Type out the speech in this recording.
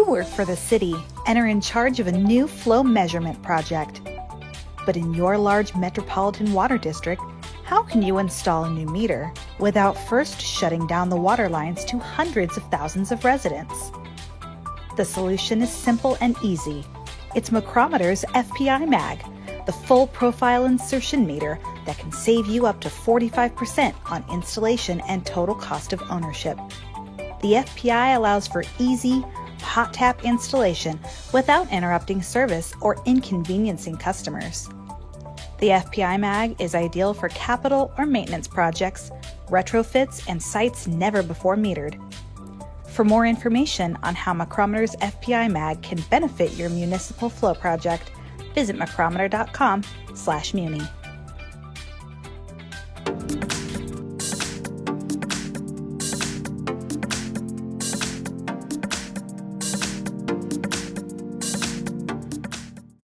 You work for the city and are in charge of a new flow measurement project. But in your large metropolitan water district, how can you install a new meter without first shutting down the water lines to hundreds of thousands of residents? The solution is simple and easy. It's McCrometer's FPI Mag, the full profile insertion meter that can save you up to 45% on installation and total cost of ownership. The FPI allows for easy, hot tap installation without interrupting service or inconveniencing customers. The FPI Mag is ideal for capital or maintenance projects, retrofits, and sites never before metered. For more information on how McCrometer's FPI Mag can benefit your municipal flow project, visit mcrometer.com/muni.